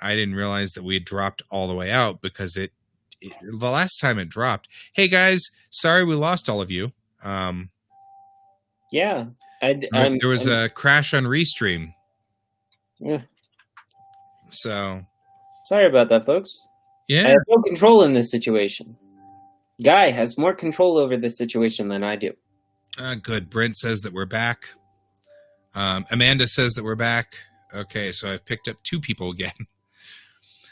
I didn't realize that we had dropped all the way out because the last time it dropped. Hey guys, sorry we lost all of you. Yeah, There was a crash on Restream. Yeah. So sorry about that, folks. Yeah, I have no control in this situation. Guy has more control over this situation than I do. Good. Brent says that we're back. Amanda says that we're back. Okay, so I've picked up 2 people again.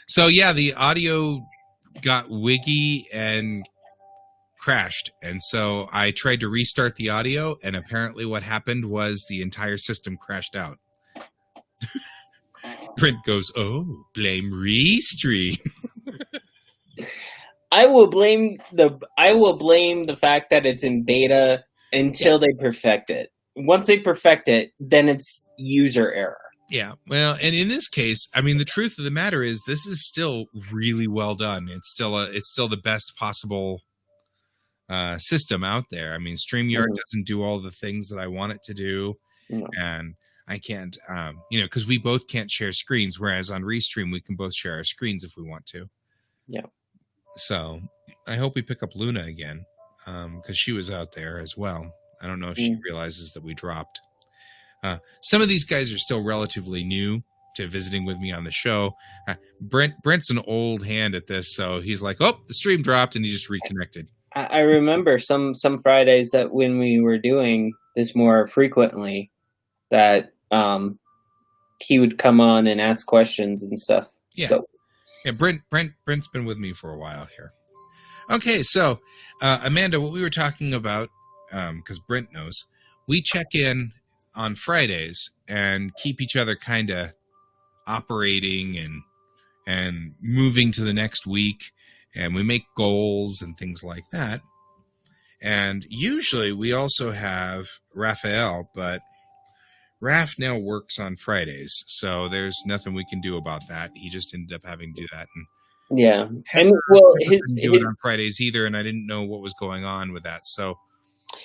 So yeah, the audio got wiggy and crashed, and so I tried to restart the audio, and apparently what happened was the entire system crashed out. Brent goes, "Oh, blame Restream." I will blame the fact that it's in beta until they perfect it. Once they perfect it, then it's user error. Yeah, well, and in this case, I mean, the truth of the matter is, this is still really well done. It's still the best possible system out there. I mean, StreamYard doesn't do all the things that I want it to do, and I can't, because we both can't share screens. Whereas on Restream, we can both share our screens if we want to. Yeah. So I hope we pick up Luna again, because she was out there as well. I don't know if she realizes that we dropped. Some of these guys are still relatively new to visiting with me on the show. Brent's an old hand at this, so he's like, "Oh, the stream dropped," and he just reconnected. I remember some Fridays that when we were doing this more frequently, that he would come on and ask questions and stuff. Yeah, so. Yeah. Brent's been with me for a while here. Okay, so Amanda, what we were talking about, because Brent knows, we check in on Fridays and keep each other kind of operating and moving to the next week, and we make goals and things like that. And usually we also have Raphael, but Raph now works on Fridays, so there's nothing we can do about that. He just ended up having to do that. And yeah, and well, his do it on Fridays either, and I didn't know what was going on with that. So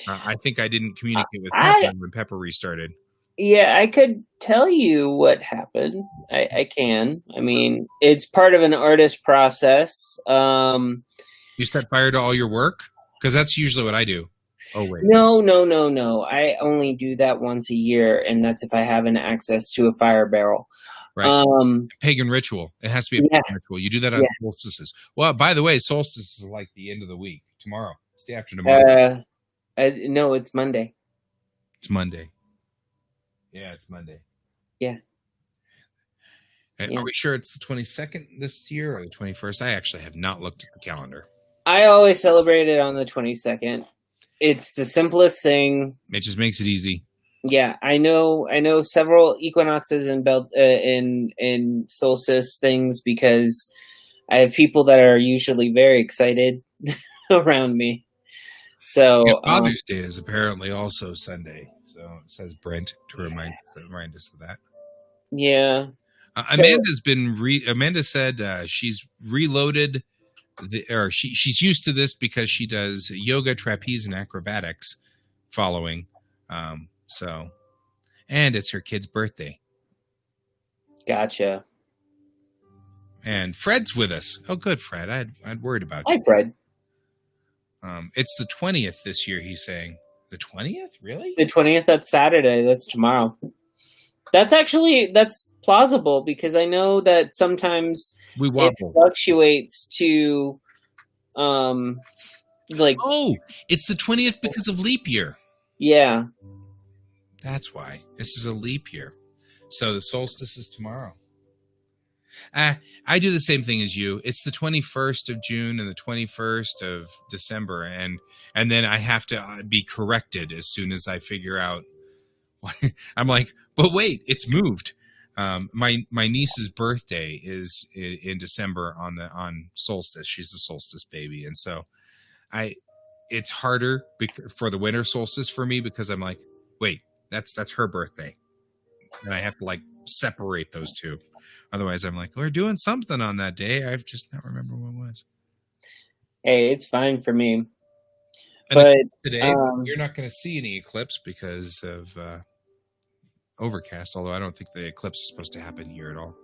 I think I didn't communicate with Pepper when Pepper restarted. Yeah, I could tell you what happened. I can. I mean, it's part of an artist process. You set fire to all your work? Because that's usually what I do. Oh, wait. No. I only do that once a year, and that's if I have an access to a fire barrel. Right. Pagan ritual. It has to be a pagan ritual. You do that on solstices. Well, by the way, solstice is like the end of the week. Tomorrow. It's the after tomorrow. No, it's Monday. It's Monday. Yeah, it's Monday. Yeah. Are we sure it's the 22nd this year or the 21st? I actually have not looked at the calendar. I always celebrate it on the 22nd. It's the simplest thing. It just makes it easy. Yeah, I know several equinoxes and solstice things because I have people that are usually very excited around me. So Father's Day is apparently also Sunday. So it says Brent to remind us of that. Yeah. Amanda said she's reloaded she's used to this because she does yoga, trapeze, and acrobatics following. And it's her kid's birthday. Gotcha. And Fred's with us. Oh, good, Fred. I'd worried about you. Hi, Fred. It's the 20th this year, he's saying. The 20th? Really? The 20th, that's Saturday. That's tomorrow. That's plausible because I know that sometimes it fluctuates to it's the 20th because of leap year. Yeah. That's why. This is a leap year. So the solstice is tomorrow. I do the same thing as you. It's the 21st of June and the 21st of December, and then I have to be corrected as soon as I figure out. I'm like, but wait, it's moved. My niece's birthday is in December on solstice. She's a solstice baby, and so it's harder for the winter solstice for me because I'm like, wait, that's her birthday, and I have to separate those two. Otherwise, I'm like, we're doing something on that day. I've just not remember what it was. Hey, it's fine for me. And but today, you're not going to see any eclipse because of overcast, although I don't think the eclipse is supposed to happen here at all.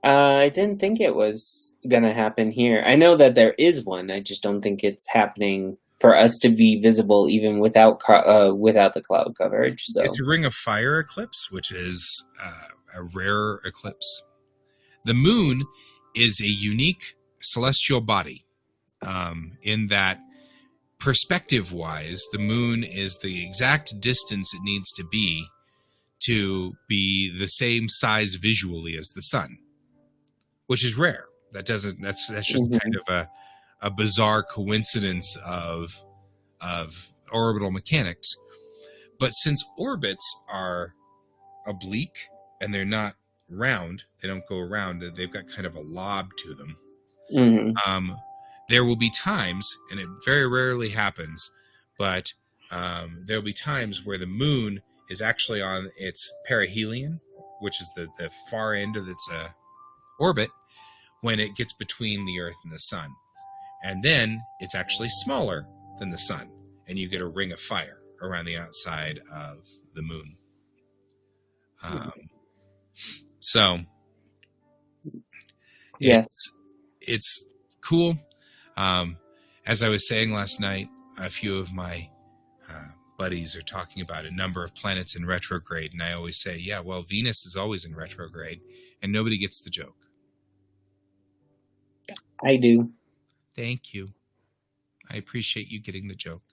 I didn't think it was gonna happen here. I know that there is one. I just don't think it's happening for us to be visible even without the cloud coverage. So It's a Ring of Fire eclipse, which is a rare eclipse. The moon is a unique celestial body in that, perspective-wise, the moon is the exact distance it needs to be the same size visually as the sun, which is rare. That's just kind of a bizarre coincidence of orbital mechanics. But since orbits are oblique and they're not round, they don't go around, they've got kind of a lob to them. Mm-hmm. There will be times, and it very rarely happens, but there will be times where the moon is actually on its perihelion, which is the far end of its orbit, when it gets between the Earth and the sun. And then it's actually smaller than the sun, and you get a ring of fire around the outside of the moon. So Yes. it's cool. As I was saying last night, a few of my buddies are talking about a number of planets in retrograde, and I always say, yeah, well, Venus is always in retrograde, and nobody gets the joke. I do. Thank you. I appreciate you getting the joke.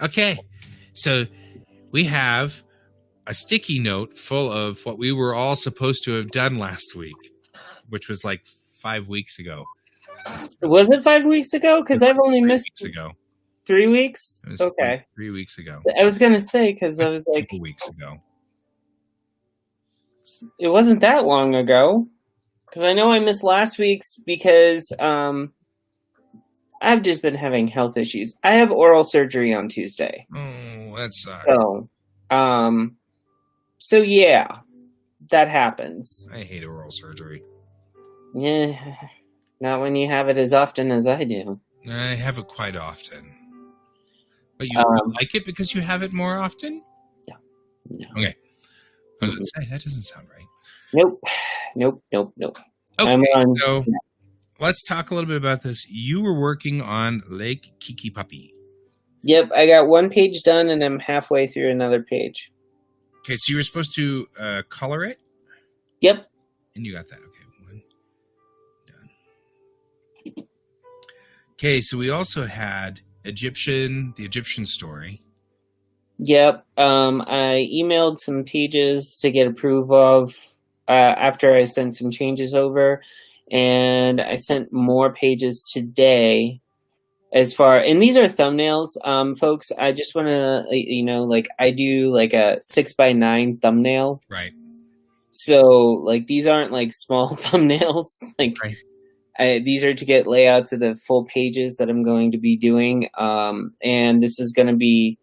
Okay, so we have a sticky note full of what we were all supposed to have done last week, which was like 5 weeks ago. Was it 5 weeks ago? Because I've only missed 3 weeks ago. 3 weeks. It was Okay. 3 weeks ago. I was gonna say because I was like, 2 weeks ago. it wasn't that long ago. Because I know I missed last week's because I've just been having health issues. I have oral surgery on Tuesday. Oh, that sucks. So yeah, that happens. I hate oral surgery. Yeah, not when you have it as often as I do. I have it quite often. But you like it because you have it more often? No. Okay. I was going to say, that doesn't sound right. Nope. Okay, so let's talk a little bit about this. You were working on Lake Kikipapi. Yep, I got one page done and I'm halfway through another page. Okay, so you were supposed to color it? Yep. And you got that. Okay, one done. Okay, so we also had the Egyptian story. Yep. I emailed some pages to get approval of after I sent some changes over, and I sent more pages today. And these are thumbnails, folks. I just want to, I do like a 6x9 thumbnail. Right. So, these aren't like small thumbnails. Right. These are to get layouts of the full pages that I'm going to be doing. And this is going to be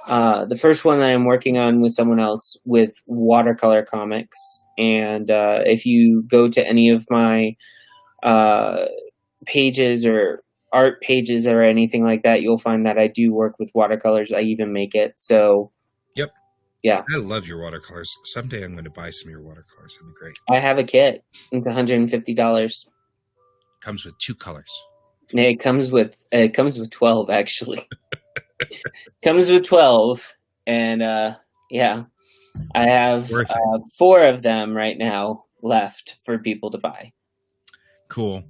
the first one that I'm working on with someone else with watercolor comics. And if you go to any of my pages or art pages or anything like that, you'll find that I do work with watercolors. I even make it. So, yep. Yeah. I love your watercolors. Someday I'm going to buy some of your watercolors. That'd be great. I have a kit. It's $150. Comes with 2 colors. It comes with 12 actually. Comes with 12, and yeah, I have 4 of them right now left for people to buy. Cool.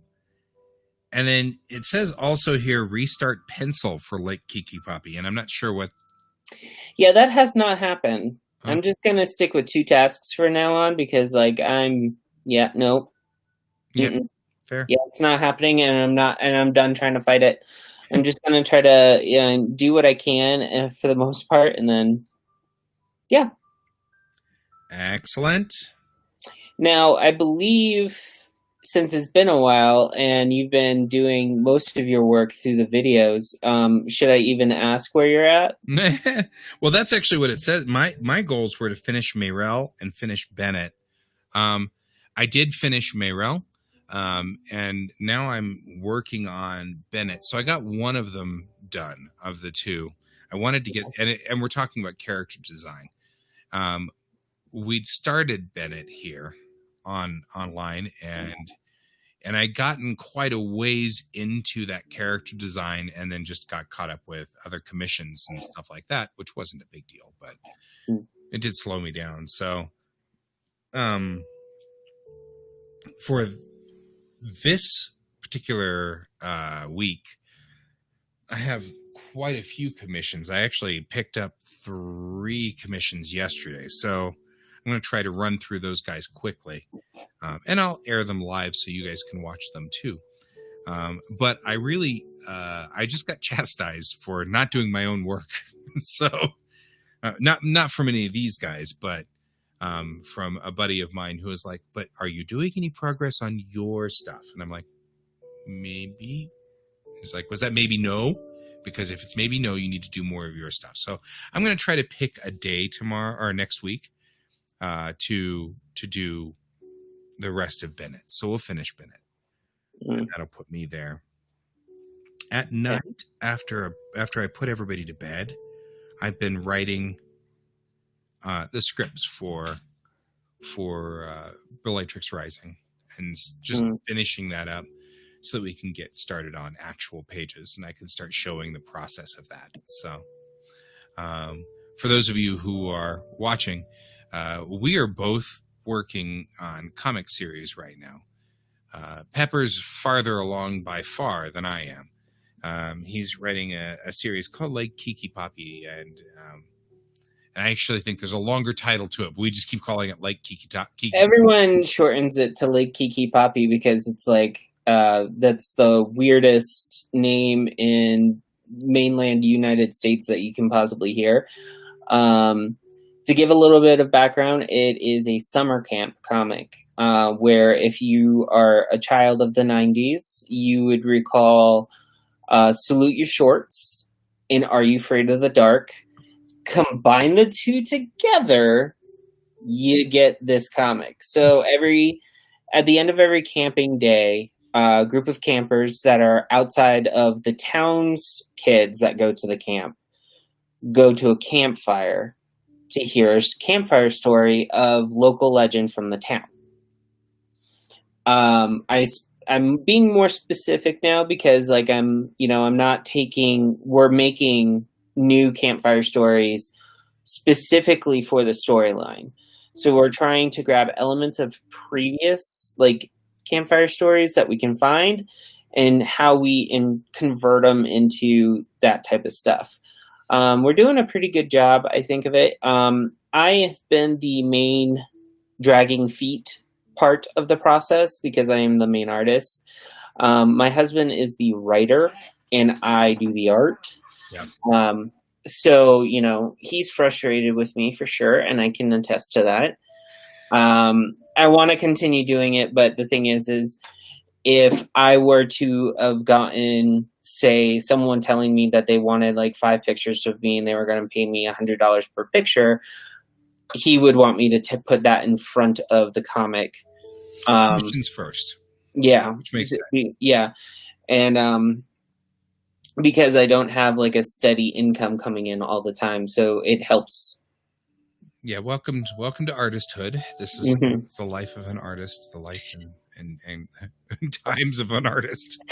And then it says also here, restart pencil for Lake Kikipapi, and I'm not sure what. Yeah, that has not happened. Oh. I'm just gonna stick with 2 tasks for now on because, nope. Yeah, fair. Yeah, it's not happening, and I'm done trying to fight it. I'm just gonna try to do what I can for the most part, and then, yeah. Excellent. Now, I believe, since it's been a while and you've been doing most of your work through the videos, should I even ask where you're at? Well, that's actually what it says. My goals were to finish Mayrel and finish Bennett. I did finish Mayrel, and now I'm working on Bennett. So I got one of them done of the 2. I wanted to get, and we're talking about character design. We'd started Bennett here online, and I'd gotten quite a ways into that character design, and then just got caught up with other commissions and stuff like that, which wasn't a big deal, but it did slow me down. So for this particular week, I have quite a few commissions. I actually picked up 3 commissions yesterday, so I'm going to try to run through those guys quickly, and I'll air them live so you guys can watch them too. But I really, I just got chastised for not doing my own work. So not from any of these guys, but from a buddy of mine who was like, "But are you doing any progress on your stuff?" And I'm like, "Maybe." He's like, "Was that maybe no? Because if it's maybe no, you need to do more of your stuff." So I'm going to try to pick a day tomorrow or next week to do the rest of Bennett. So we'll finish Bennett. And that'll put me there. At night, after I put everybody to bed, I've been writing the scripts for Bellatrix Rising, and just finishing that up so that we can get started on actual pages, and I can start showing the process of that. So for those of you who are watching, we are both working on comic series right now. Pepper's farther along by far than I am. He's writing a series called Lake Kiki Poppy, and I actually think there's a longer title to it, but we just keep calling it Lake Kiki. Everyone shortens it to Lake Kiki Poppy because it's like that's the weirdest name in mainland United States that you can possibly hear. To give a little bit of background, it is a summer camp comic where if you are a child of the 90s, you would recall Salute Your Shorts and Are You Afraid of the Dark. Combine the two together, you get this comic. So at the end of every camping day, a group of campers that are outside of the town's kids that go to the camp go to a campfire to hear a campfire story of local legend from the town. I'm being more specific now because we're making new campfire stories specifically for the storyline. So we're trying to grab elements of previous campfire stories that we can find and how we convert them into that type of stuff. We're doing a pretty good job, I think, of it. I have been the main dragging feet part of the process because I am the main artist. My husband is the writer and I do the art. Yeah. So, he's frustrated with me for sure, and I can attest to that. I want to continue doing it, but the thing is if I were to have gotten, say, someone telling me that they wanted 5 pictures of me and they were going to pay me $100 per picture, he would want me to put that in front of the comic. Commissions first. Yeah. Which makes sense. Yeah. And because I don't have a steady income coming in all the time, so it helps. Yeah, welcome to artisthood. This is the life of an artist, the life and times of an artist.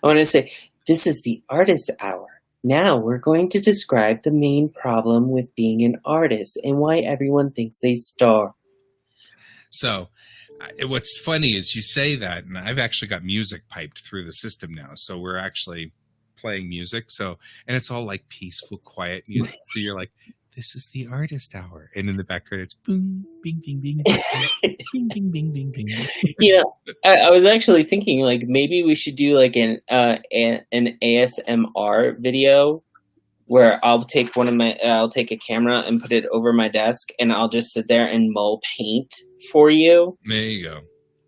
I want to say, this is the Artist Hour. Now we're going to describe the main problem with being an artist and why everyone thinks they starve. So, what's funny is you say that, and I've actually got music piped through the system now. So we're actually playing music. So, and it's all peaceful, quiet music. So you're like, this is the Artist Hour. And in the background, it's boom, bing, bing, bing, bing, bing, bing, bing, bing, bing. I was actually thinking maybe we should do an ASMR video where I'll take a camera and put it over my desk and I'll just sit there and mull paint for you. There you go.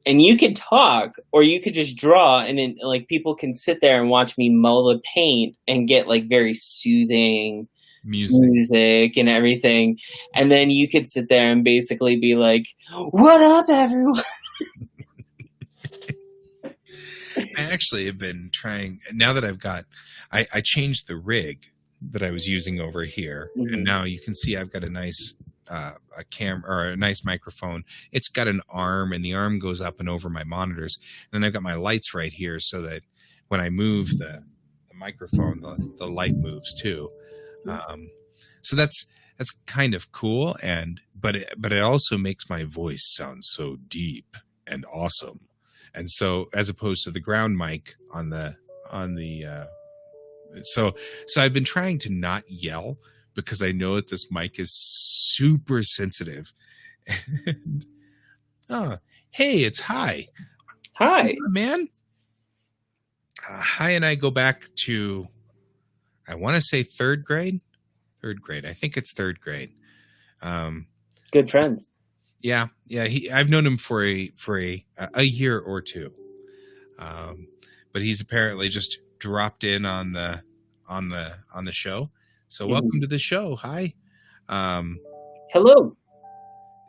And you could talk, or you could just draw, and then people can sit there and watch me mull the paint and get very soothing music and everything. And then you could sit there and basically be like, "What up, everyone?" I actually have been trying, now that I changed the rig that I was using over here, and now you can see I've got a nice a camera or a nice microphone. It's got an arm, and the arm goes up and over my monitors. And then I've got my lights right here, so that when I move the microphone, the light moves too. So that's kind of cool, but it also makes my voice sound so deep and awesome. And so, as opposed to the ground mic on the so I've been trying to not yell, because I know that this mic is super sensitive. And, oh, hey, it's Hi. Hi, Man. Hi and I go back to, I want to say third grade. I think it's third grade. good friends. Yeah. I've known him for a year or two. But he's apparently just dropped in on the show. So welcome to the show. Hi. Hello.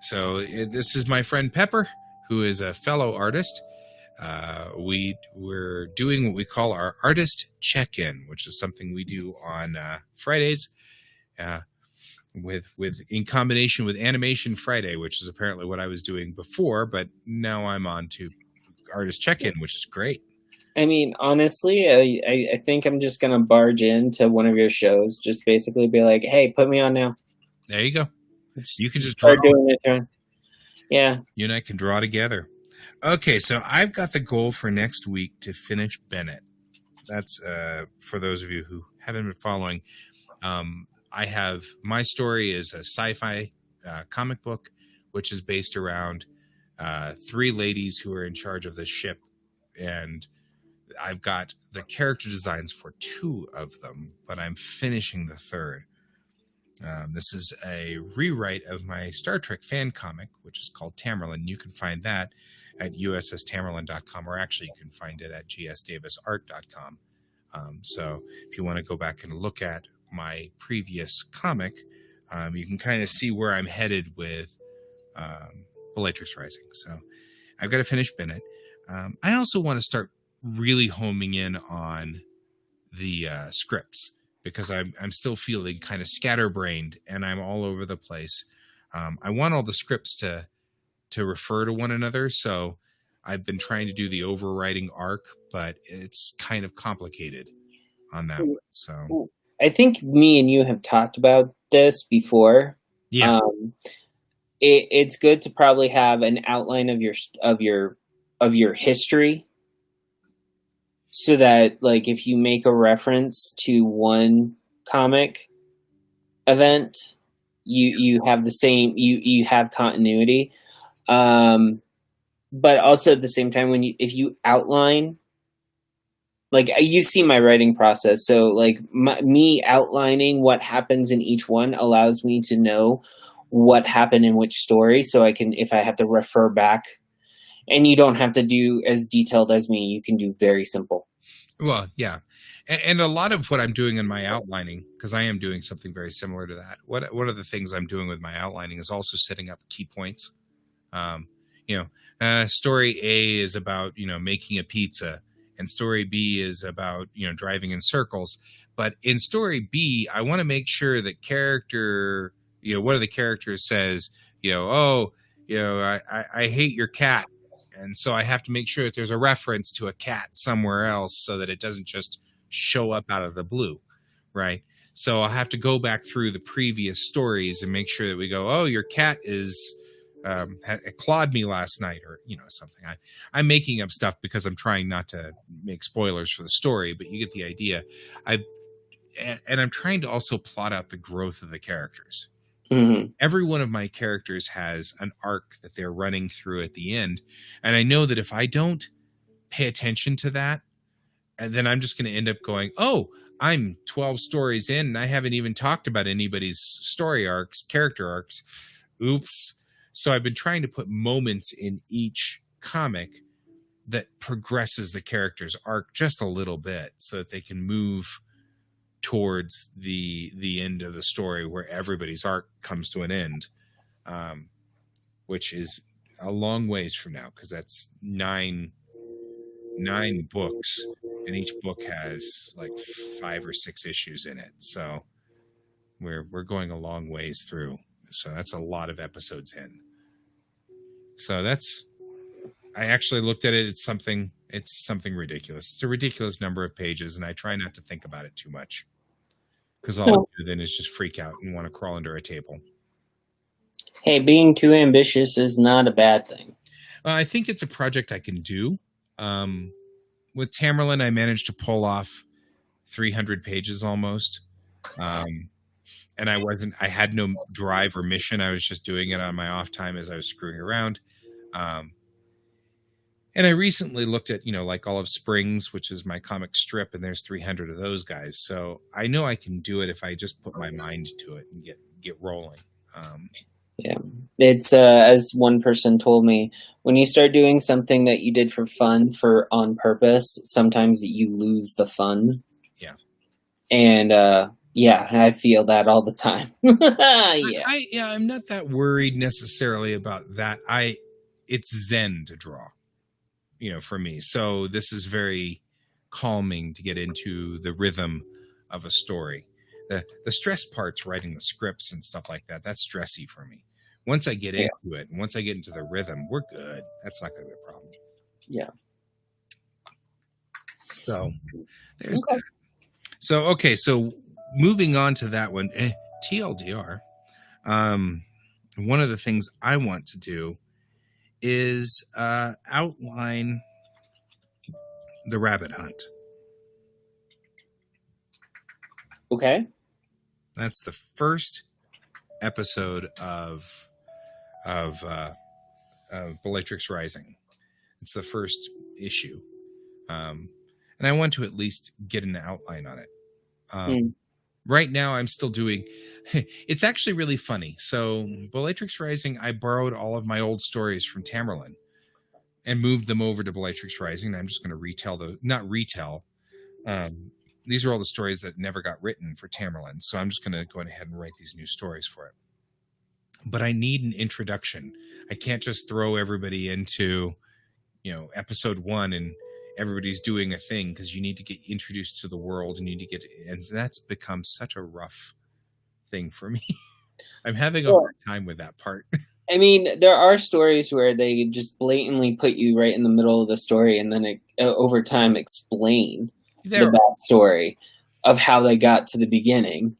So this is my friend Pepper, who is a fellow artist. We're doing what we call our artist check-in, which is something we do on Fridays, with in combination with Animation Friday, which is apparently what I was doing before, but now I'm on to artist check-in, which is great. I mean, honestly, I think I'm just gonna barge into one of your shows, just basically be like, "Hey, put me on now." There you go. You can just draw. Start doing it. Yeah. You and I can draw together. Okay, so I've got the goal for next week to finish Bennett. That's for those of you who haven't been following. I have, my story is a sci-fi comic book, which is based around 3 ladies who are in charge of the ship, and I've got the character designs for 2 of them, but I'm finishing the 3rd. This is a rewrite of my Star Trek fan comic, which is called Tamerlane. You can find that at usstamerlane.com, or actually you can find it at gsdavisart.com. So if you want to go back and look at my previous comic, you can kind of see where I'm headed with Bellatrix Rising. So I've got to finish Bennett. I also want to start really homing in on the scripts, because I'm still feeling kind of scatterbrained and I'm all over the place. I want all the scripts to refer to one another, so I've been trying to do the overriding arc, but it's kind of complicated on that one. So I think me and you have talked about this before. yeah, it's good to probably have an outline of your history, so that, like, if you make a reference to one comic event, you have the same, you have continuity. But also at the same time, if you outline, like, you see my writing process, so like me outlining what happens in each one allows me to know what happened in which story, so I can, if I have to refer back. And you don't have to do as detailed as me. You can do very simple. well, yeah. And a lot of what I'm doing in my outlining, because I am doing something very similar to that. One of the things I'm doing with my outlining is also setting up key points. Story A is about, making a pizza, and story B is about, driving in circles. But in story B, I want to make sure that character, one of the characters says, I hate your cat. And so I have to make sure that there's a reference to a cat somewhere else, so that it doesn't just show up out of the blue, right? So I'll have to go back through the previous stories and make sure that we go, oh, your cat is clawed me last night, or something. I'm making up stuff because I'm trying not to make spoilers for the story, but you get the idea. I'm trying to also plot out the growth of the characters. Mm-hmm. Every one of my characters has an arc that they're running through at the end. And I know that if I don't pay attention to that, then I'm just going to end up going, oh, I'm 12 stories in and I haven't even talked about anybody's story arcs, character arcs. Oops. So I've been trying to put moments in each comic that progresses the character's arc just a little bit, so that they can move towards the end of the story where everybody's arc comes to an end, which is a long ways from now, because that's nine books, and each book has like 5 or 6 issues in it. So we're going a long ways through So that's a lot of episodes in. So I actually looked at it. It's something ridiculous. It's a ridiculous number of pages, and I try not to think about it too much, because all I do then is just freak out and want to crawl under a table. Hey, being too ambitious is not a bad thing. I think it's a project I can do. With Tamerlane, I managed to pull off 300 pages almost. And I had no drive or mission. I was just doing it on my off time as I was screwing around. And I recently looked at, like Olive Springs, which is my comic strip, and there's 300 of those guys. So I know I can do it if I just put my mind to it and get rolling. Yeah, it's as one person told me, when you start doing something that you did for fun, on purpose, sometimes you lose the fun. Yeah. And I feel that all the time. Yeah. I'm not that worried necessarily about that. It's zen to draw, for me. So this is very calming to get into the rhythm of a story. The stress part's writing the scripts and stuff like that. That's stressy for me. Once I get into it, and once I get into the rhythm, we're good. That's not going to be a problem. Yeah. So there's that. So moving on to that one, TLDR. One of the things I want to do is outline the rabbit hunt. Okay. That's the first episode of Bellatrix Rising. It's the first issue. And I want to at least get an outline on it. Right now I'm still doing, it's actually really funny. So Bellatrix Rising, I borrowed all of my old stories from Tamerlane and moved them over to Bellatrix Rising. I'm just going to not retell. These are all the stories that never got written for Tamerlane. So I'm just going to go ahead and write these new stories for it. But I need an introduction. I can't just throw everybody into, episode 1 and everybody's doing a thing, because you need to get introduced to the world and and that's become such a rough thing for me. I'm having a hard time with that part. I mean, there are stories where they just blatantly put you right in the middle of the story and then over time explain the backstory of how they got to the beginning.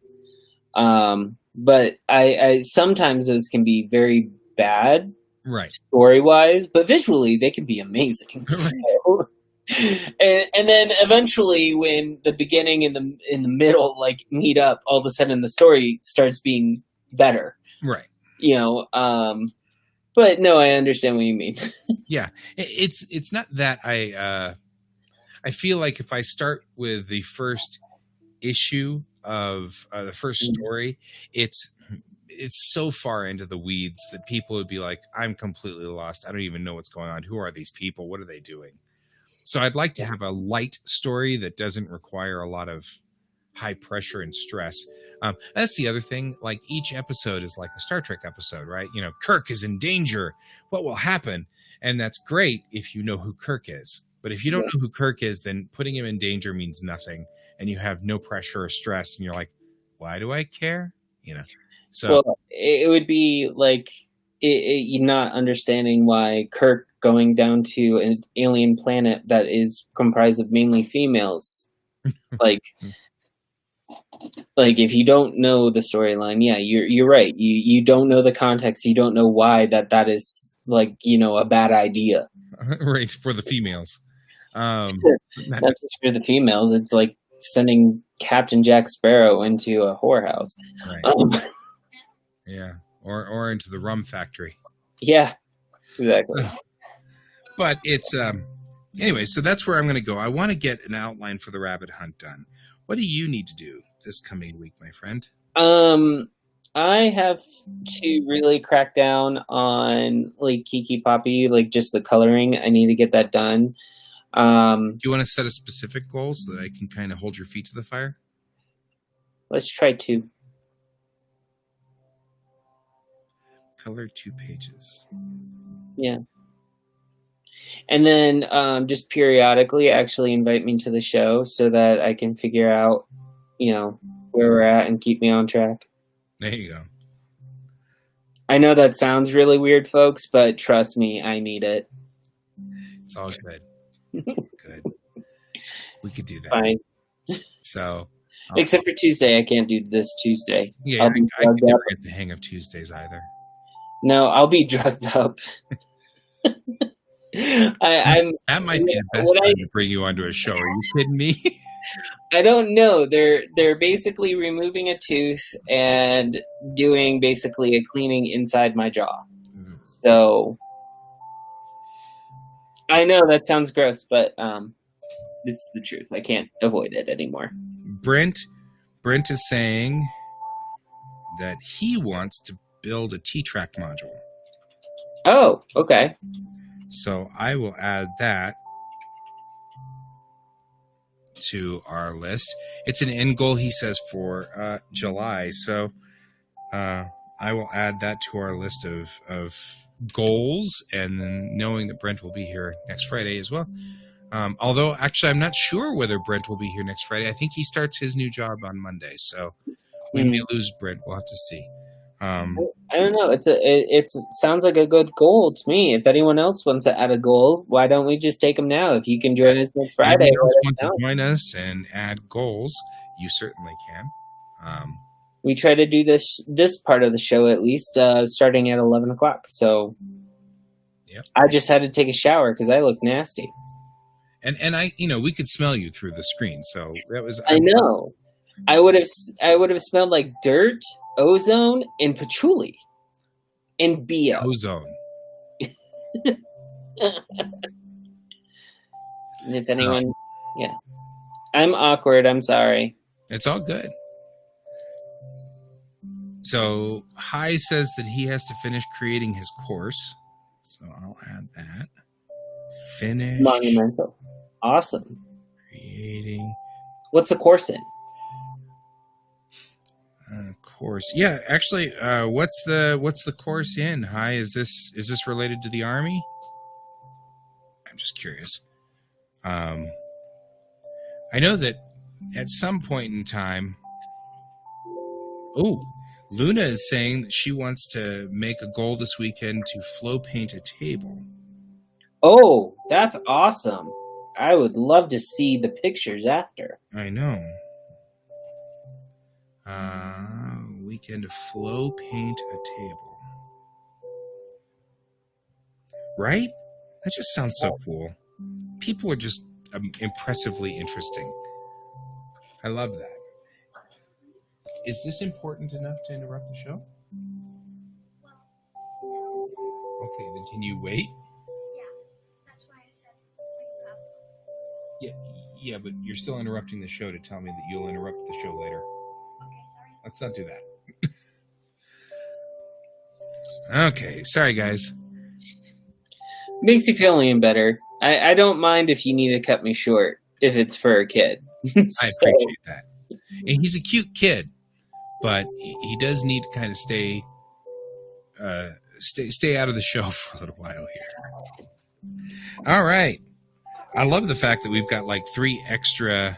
But I sometimes those can be very bad, right, story-wise, but visually they can be amazing. Right. So, and then eventually, when the beginning and the middle meet up, all of a sudden the story starts being better. Right. But no, I understand what you mean. Yeah, it's not that I feel like if I start with the first issue of the first story, it's so far into the weeds that people would be like, I'm completely lost. I don't even know what's going on. Who are these people? What are they doing? So I'd like to have a light story that doesn't require a lot of high pressure and stress. That's the other thing. Like, each episode is like a Star Trek episode, right? Kirk is in danger. What will happen? And that's great if you know who Kirk is. But if you don't know who Kirk is, then putting him in danger means nothing. And you have no pressure or stress. And you're like, why do I care? So it would be like you're not understanding why Kirk going down to an alien planet that is comprised of mainly females. like if you don't know the storyline, you're right. You don't know the context. You don't know why that is a bad idea. Right, for the females. Not just for the females. It's like sending Captain Jack Sparrow into a whorehouse. Right. Yeah, or into the rum factory. Yeah, exactly. But it's anyway. So that's where I'm going to go. I want to get an outline for the rabbit hunt done. What do you need to do this coming week, my friend? I have to really crack down on Kiki Poppy, just the coloring. I need to get that done. Do you want to set a specific goal so that I can kind of hold your feet to the fire? Let's try 2. Color 2 pages. Yeah. And then just periodically actually invite me to the show so that I can figure out, where we're at and keep me on track. There you go. I know that sounds really weird, folks, but trust me, I need it. It's all good. It's all good. We could do that. Fine. So, Except for Tuesday, I can't do this Tuesday. yeah, I'll be I can drugged never up. get the hang of Tuesdays either. No, I'll be drugged up. I'm. That might be the best What time to bring you onto a show. Are you kidding me? I don't know. They're basically removing a tooth and doing basically a cleaning inside my jaw. So I know that sounds gross, but it's the truth. I can't avoid it anymore. Brent is saying that he wants to build a T-Track module. Oh, okay. So I will add that to our list. It's an end goal, he says, for July. So I will add that to our list of goals, and then knowing that Brent will be here next Friday as well. Although, actually, I'm not sure whether Brent will be here next Friday. I think he starts his new job on Monday, so we may lose Brent. We'll have to see. I don't know. It sounds like a good goal to me. If anyone else wants to add a goal, why don't we just take them now? If you can join us next Friday, if anyone else wants to join us and add goals, you certainly can. We try to do this part of the show at least starting at 11 o'clock. So yep. I just had to take a shower because I look nasty. And I, we could smell you through the screen, so that was. I know. I would have smelled like dirt, ozone, and patchouli, and BO. Ozone. If anyone, yeah, I'm awkward. I'm sorry. It's all good. So Hi says that he has to finish creating his course, so I'll add that. Finish Monumental. Awesome. Creating. What's the course in? Course. Yeah, actually, what's the course in? Hi, is this related to the Army? I'm just curious. I know that at some point in time. Oh, Luna is saying that she wants to make a goal this weekend to flow paint a table. Oh, that's awesome. I would love to see the pictures after. I know. Weekend to flow paint a table. Right? That just sounds so cool. People are just impressively interesting. I love that. Is this important enough to interrupt the show? Okay, then can you wait? That's why I said bring it up. Yeah, but you're still interrupting the show to tell me that you'll interrupt the show later. Okay, sorry. Let's not do that. Okay, sorry guys. Makes you feel any better. I don't mind if you need to cut me short if it's for a kid. I appreciate that. And he's a cute kid, but he does need to kind of stay out of the show for a little while here. All right. I love the fact that we've got like 3 extra.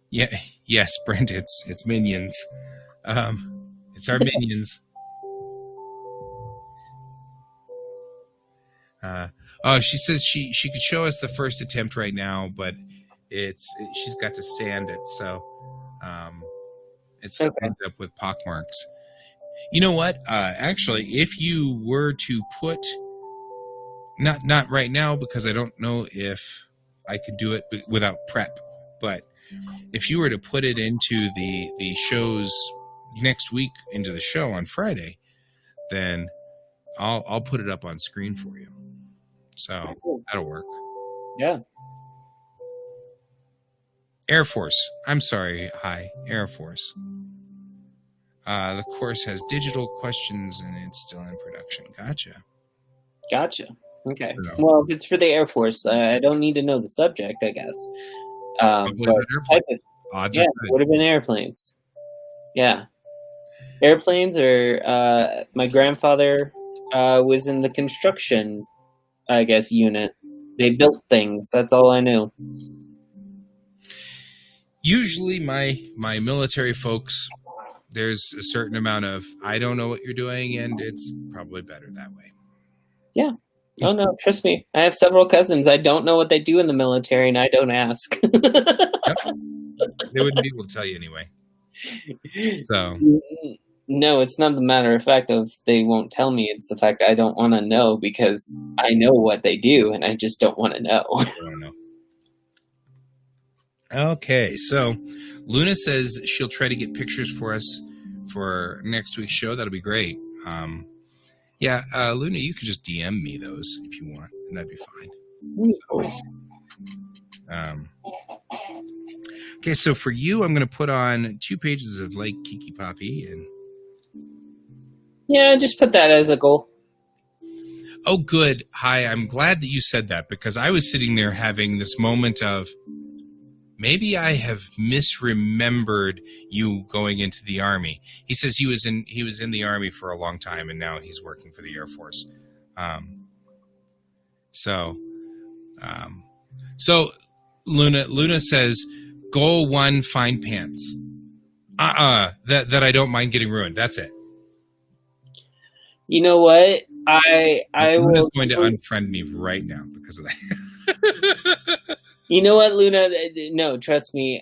Yeah, yes, Brent, it's minions. It's our minions. She says she could show us the first attempt right now, but she's got to sand it, so it's Okay. ended up with pockmarks. You know what? Actually, if you were to put not right now, because I don't know if I could do it without prep, but if you were to put it into the shows next week into the show on Friday, then I'll put it up on screen for you. So that'll work. Yeah. Air Force. I'm sorry. Hi, Air Force. The course has digital questions and it's still in production. Gotcha. Okay. So- Well, if it's for the Air Force, I don't need to know the subject, I guess. Probably But an airplane. type of- Odds yeah, are it good. would have been airplanes. Yeah. Airplanes or my grandfather was in the construction, I guess, unit. They built things. That's all I knew. Usually my military folks there's a certain amount of I don't know what you're doing, and it's probably better that way. Yeah. Oh no, trust me. I have several cousins. I don't know what they do in the military, and I don't ask. Yep. They wouldn't be able to tell you anyway. So No, it's not the matter of fact of they won't tell me. It's the fact I don't want to know because I know what they do, and I just don't want to know. I don't know. Okay, so Luna says she'll try to get pictures for us for next week's show. That'll be great. Yeah, Luna, you can just DM me those if you want, and that'd be fine. So, okay, so for you, I'm going to put on 2 pages of Lake Kiki Poppy. And Yeah, just put that as a goal. oh, good. Hi, I'm glad that you said that because I was sitting there having this moment of maybe I have misremembered you going into the Army. He says he was in the Army for a long time, and now he's working for the Air Force. So Luna says, goal 1, find pants. That I don't mind getting ruined. That's it. You know what? Luna's will going to unfriend me right now because of that. You know what, Luna? No, trust me.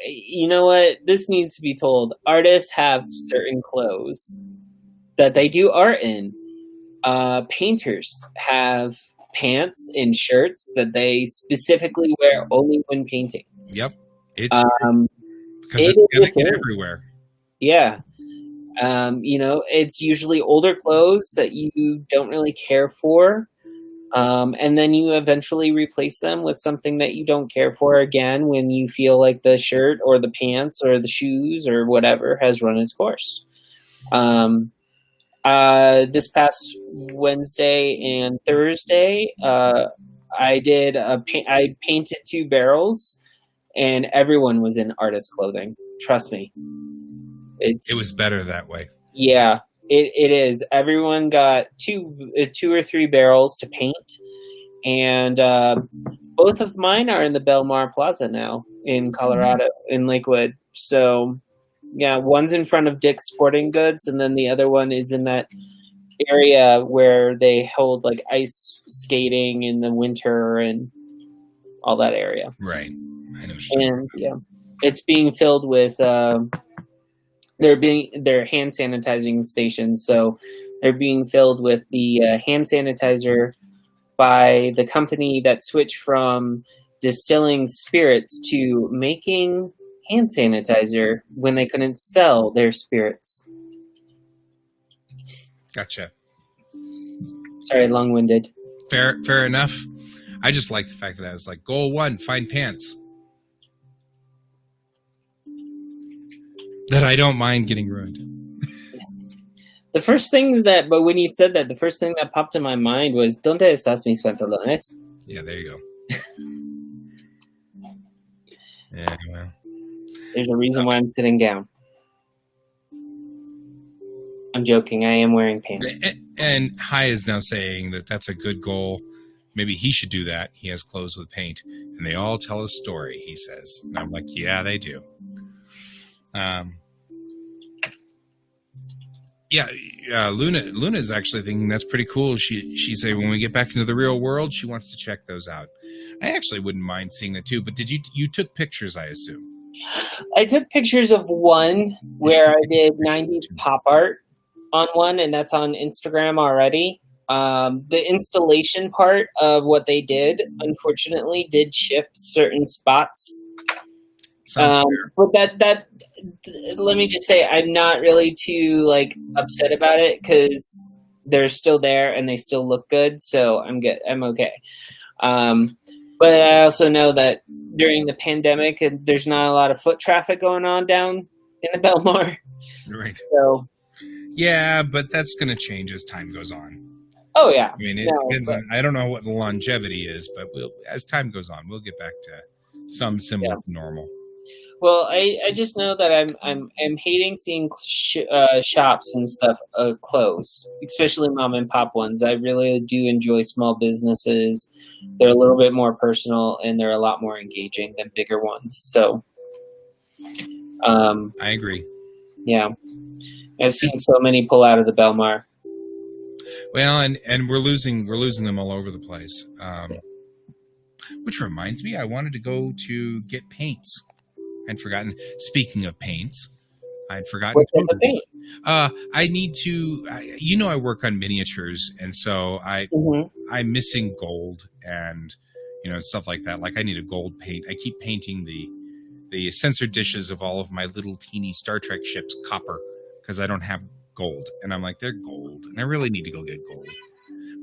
You know what? This needs to be told. Artists have certain clothes that they do art in. Painters have pants and shirts that they specifically wear only when painting. Yep. It's because it it's going is to get a everywhere. Yeah. It's usually older clothes that you don't really care for. And then you eventually replace them with something that you don't care for again when you feel like the shirt or the pants or the shoes or whatever has run its course. This past Wednesday and Thursday, I painted 2 barrels, and everyone was in artist clothing. Trust me. It was better that way. Yeah. It is. Everyone got two or 3 barrels to paint, and both of mine are in the Belmar Plaza now in Colorado, in Lakewood. So, yeah, one's in front of Dick's Sporting Goods, and then the other one is in that area where they hold like ice skating in the winter and all that area. Right. I know. And yeah, it's being filled with. They're hand sanitizing stations, so they're being filled with the hand sanitizer by the company that switched from distilling spirits to making hand sanitizer when they couldn't sell their spirits. Gotcha. Sorry, long-winded. Fair enough. I just like the fact that I was like, goal 1, find pants. That I don't mind getting ruined. The first thing but when you said that, the first thing that popped in my mind was, ¿Dónde estás mis pantalones? Yeah, there you go. Yeah, well. There's a reason why I'm sitting down. I'm joking. I am wearing pants. And Hai is now saying that that's a good goal. Maybe he should do that. He has clothes with paint. And they all tell a story, he says. And I'm like, yeah, they do. Luna is actually thinking that's pretty cool. She said when we get back into the real world, she wants to check those out. I actually wouldn't mind seeing that too. But did you took pictures? I assume. I took pictures of one where I did 90s pop art on one, and that's on Instagram already. The installation part of what they did, unfortunately, did ship certain spots. But that let me just say, I'm not really too upset about it because they're still there and they still look good, so I'm good. I'm okay. But I also know that during the pandemic, there's not a lot of foot traffic going on down in the Belmar. Right. So. Yeah, but that's going to change as time goes on. Oh yeah. I mean, it depends on. I don't know what the longevity is, but as time goes on, we'll get back to some semblance of normal. Well, I just know that I'm hating seeing shops and stuff close, especially mom and pop ones. I really do enjoy small businesses. They're a little bit more personal and they're a lot more engaging than bigger ones. So, I agree. Yeah. I've seen so many pull out of the Belmar. Well, and we're losing them all over the place. Which reminds me, I wanted to go to get paints. I'd forgotten. Speaking of paints, I'd forgotten. What type of paint? I need to. I work on miniatures, and so I'm missing gold and stuff like that. Like I need a gold paint. I keep painting the sensor dishes of all of my little teeny Star Trek ships copper because I don't have gold, and I'm like, they're gold, and I really need to go get gold.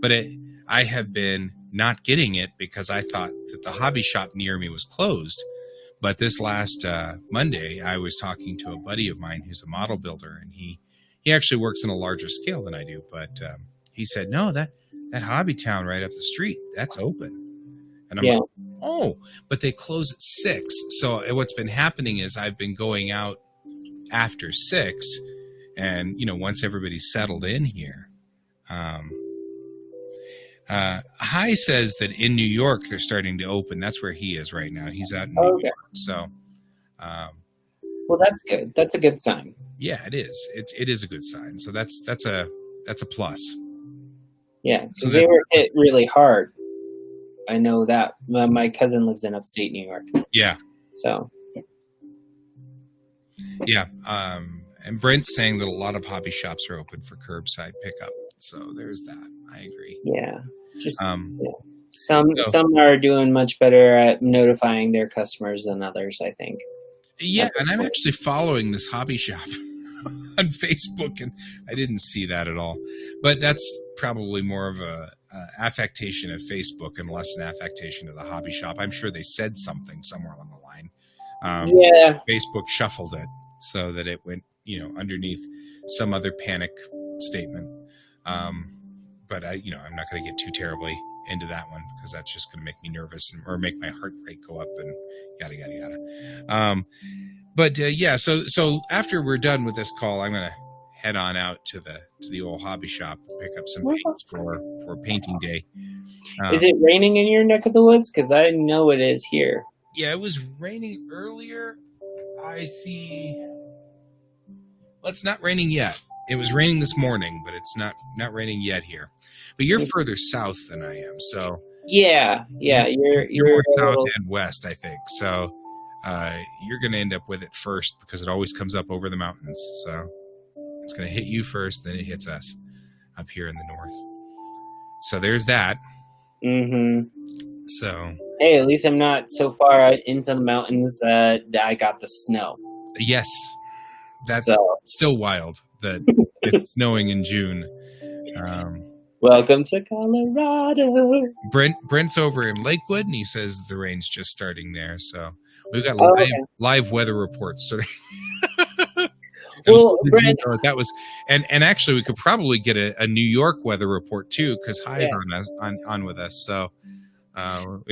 But I have been not getting it because I thought that the hobby shop near me was closed. But this last Monday, I was talking to a buddy of mine who's a model builder, and he actually works on a larger scale than I do. But he said, no, that hobby town right up the street, that's open. And I'm like, oh, but they close at 6. So what's been happening is I've been going out after 6, and once everybody's settled in here. High says that in New York they're starting to open. That's where he is right now. He's out in New York. So, well, that's good. That's a good sign. Yeah, it is. It is a good sign. So that's a plus. Yeah, because they were hit really hard. I know that. My cousin lives in upstate New York. Yeah. So. Yeah. And Brent's saying that a lot of hobby shops are open for curbside pickup. So there's that. I agree. Yeah. Just some are doing much better at notifying their customers than others, I think. Yeah, and I'm actually following this hobby shop on Facebook, and I didn't see that at all. But that's probably more of a affectation of Facebook and less an affectation of the hobby shop. I'm sure they said something somewhere along the line. Facebook shuffled it so that it went, underneath some other panic statement. But I'm not going to get too terribly into that one because that's just going to make me nervous or make my heart rate go up and yada yada yada. So after we're done with this call, I'm going to head on out to the old hobby shop, pick up some paints for painting day. Is it raining in your neck of the woods? Because I know it is here. Yeah, it was raining earlier. I see. Well, it's not raining yet. It was raining this morning, but it's not raining yet here. But you're further south than I am, so yeah, you're more south and west, I think. So you're going to end up with it first because it always comes up over the mountains. So it's going to hit you first, then it hits us up here in the north. So there's that. Mm-hmm. So hey, at least I'm not so far out into the mountains that I got the snow. Yes, that's still wild that it's snowing in June. Welcome to Colorado. Brent's over in Lakewood, and he says the rain's just starting there. So we've got live weather reports. Sort of. Well, Brent, that was, and actually, we could probably get a New York weather report too, because High's on with us. So, well,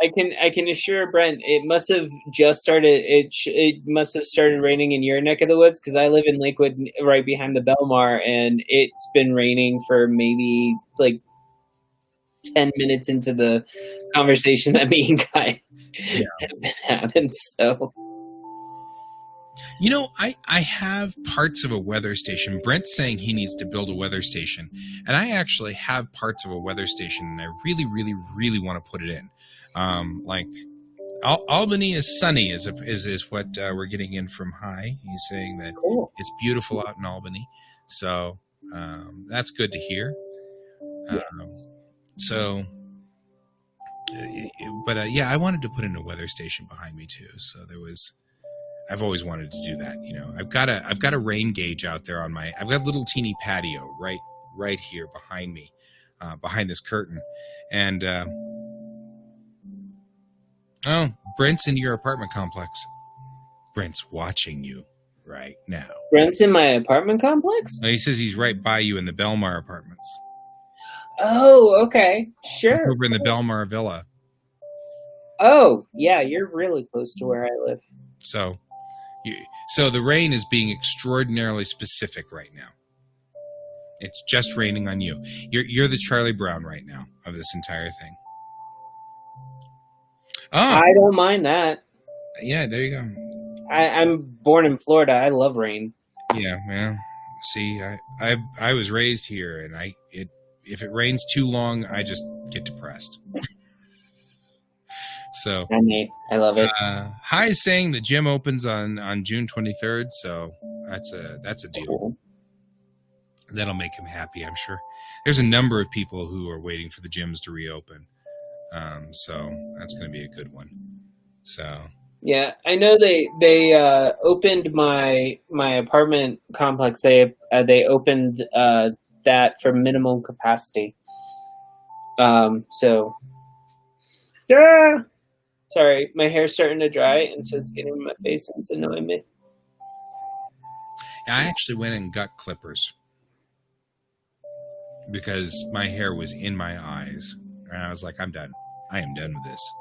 I can assure Brent, it must have just started. It must have started raining in your neck of the woods because I live in Lakewood, right behind the Belmar, and it's been raining for maybe like 10 minutes into the conversation that me and Guy have been having. So. I have parts of a weather station. Brent's saying he needs to build a weather station. And I actually have parts of a weather station, and I really, really, really want to put it in. Albany is sunny is what we're getting in from High. He's saying that It's beautiful out in Albany. So that's good to hear. I wanted to put in a weather station behind me too. So I've always wanted to do that. I've got a rain gauge out there I've got a little teeny patio right here behind me, behind this curtain. And, Brent's in your apartment complex. Brent's watching you right now. Brent's in my apartment complex? No, he says he's right by you in the Belmar apartments. Oh, okay. Sure. Over in the Belmar Villa. Oh, yeah, you're really close to where I live. So the rain is being extraordinarily specific right now. It's just raining on you. You're the Charlie Brown right now of this entire thing. Oh, I don't mind that. Yeah, there you go. I'm born in Florida. I love rain. Yeah, well, See, I was raised here, and if it rains too long, I just get depressed. So, I love it. Hi is saying the gym opens on June 23rd, so that's a deal. Cool. That'll make him happy, I'm sure. There's a number of people who are waiting for the gyms to reopen, so that's going to be a good one. So Yeah, I know they opened my apartment complex. They opened that for minimum capacity. So sorry, my hair's starting to dry, and so it's getting in my face and it's annoying me. I actually went and got clippers because my hair was in my eyes, and I was like, I'm done. I am done with this.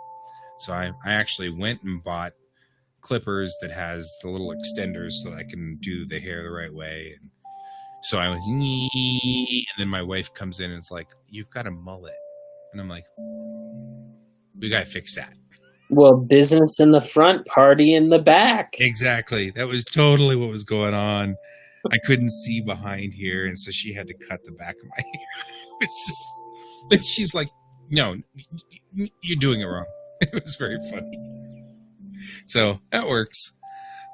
So I actually went and bought clippers that has the little extenders so that I can do the hair the right way. And so I was, and then my wife comes in and it's like, you've got a mullet. And I'm like, we got to fix that. Well, business in the front, party in the back. Exactly. That was totally what was going on. I couldn't see behind here, and so she had to cut the back of my hair. And she's like, no, you're doing it wrong. It was very funny. So that works.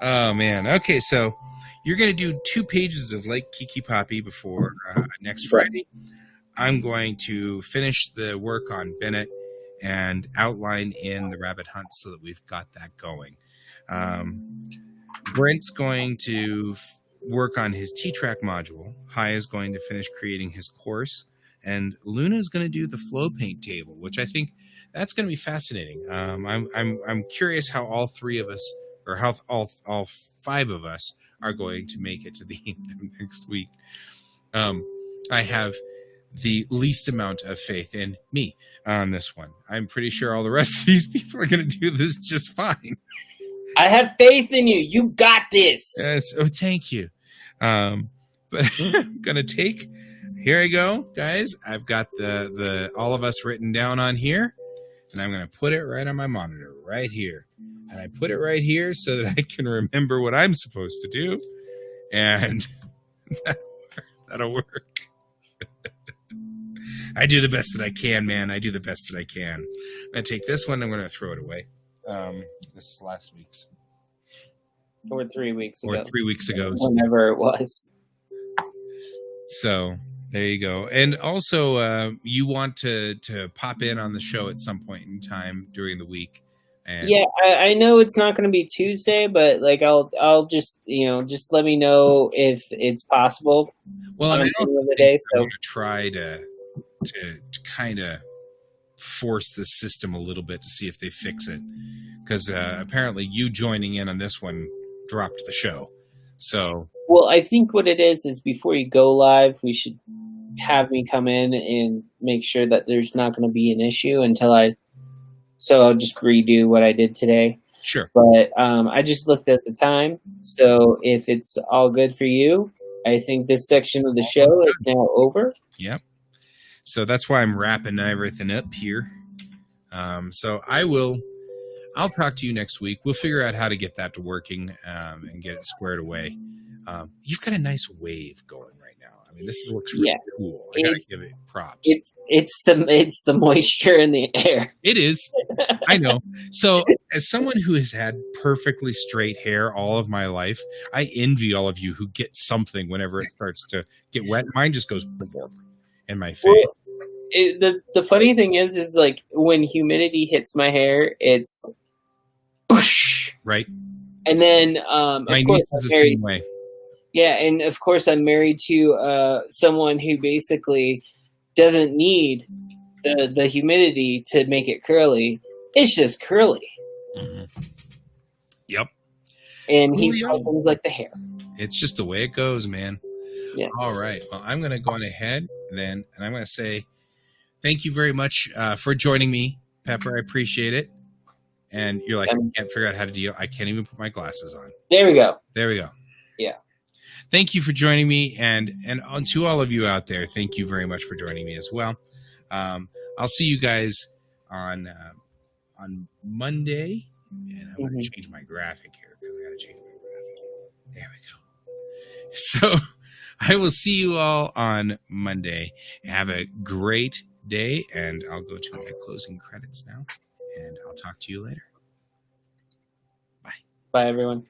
Oh, man. Okay, so you're going to do 2 pages of Lake Kiki Poppy before next Friday. I'm going to finish the work on Bennett and outline in the rabbit hunt so that we've got that going. Brent's going to work on his T-Track module. Hai is going to finish creating his course. And Luna is going to do the flow paint table, which I think that's going to be fascinating. I'm curious how all 3 of us, or how all 5 of us, are going to make it to the end of next week. I have the least amount of faith in me on this one. I'm pretty sure all the rest of these people are going to do this just fine. I have faith in you. You got this. Yes. Oh, thank you. But I'm going to take. Here I go, guys. I've got the all of us written down on here, and I'm going to put it right on my monitor right here. And I put it right here so that I can remember what I'm supposed to do, and that'll work. I do the best that I can, man. I do the best that I can. I'm going to take this one. I'm going to throw it away. This is last week's. Or 3 weeks ago. Or 3 weeks ago. Whenever it was. So there you go. And also, you want to pop in on the show at some point in time during the week. And yeah, I know it's not going to be Tuesday, but like I'll just just let me know if it's possible. Well, I mean, I'm going to try to kind of force the system a little bit to see if they fix it, because apparently you joining in on this one dropped the show. So well, I think what it is before you go live, we should have me come in and make sure that there's not going to be an issue so I'll just redo what I did today. Sure. But I just looked at the time, so if it's all good for you, I think this section of the show is now over. Yep. So that's why I'm wrapping everything up here. So I'll talk to you next week. We'll figure out how to get that to working and get it squared away. You've got a nice wave going right now. I mean, this looks really cool. I gotta give it props. It's the moisture in the air. It is. I know. So as someone who has had perfectly straight hair all of my life, I envy all of you who get something whenever it starts to get wet. Mine just goes in my face. Well, the funny thing is like when humidity hits my hair, it's whoosh. Right. And then my niece is the same way. Yeah, and of course I'm married to someone who basically doesn't need the humidity to make it curly. It's just curly. Mm-hmm. Yep. And he's things like the hair. It's just the way it goes, man. Yeah. All right. Well, I'm going to go on ahead then, and I'm going to say thank you very much for joining me, Pepper. I appreciate it. And you're like, I can't figure out how to deal. I can't even put my glasses on. There we go. There we go. Yeah. Thank you for joining me, and to all of you out there, thank you very much for joining me as well. I'll see you guys on Monday, and I'm going to change my graphic here because I got to change my graphic. There we go. So I will see you all on Monday. Have a great day, and I'll go to my closing credits now, and I'll talk to you later. Bye, everyone.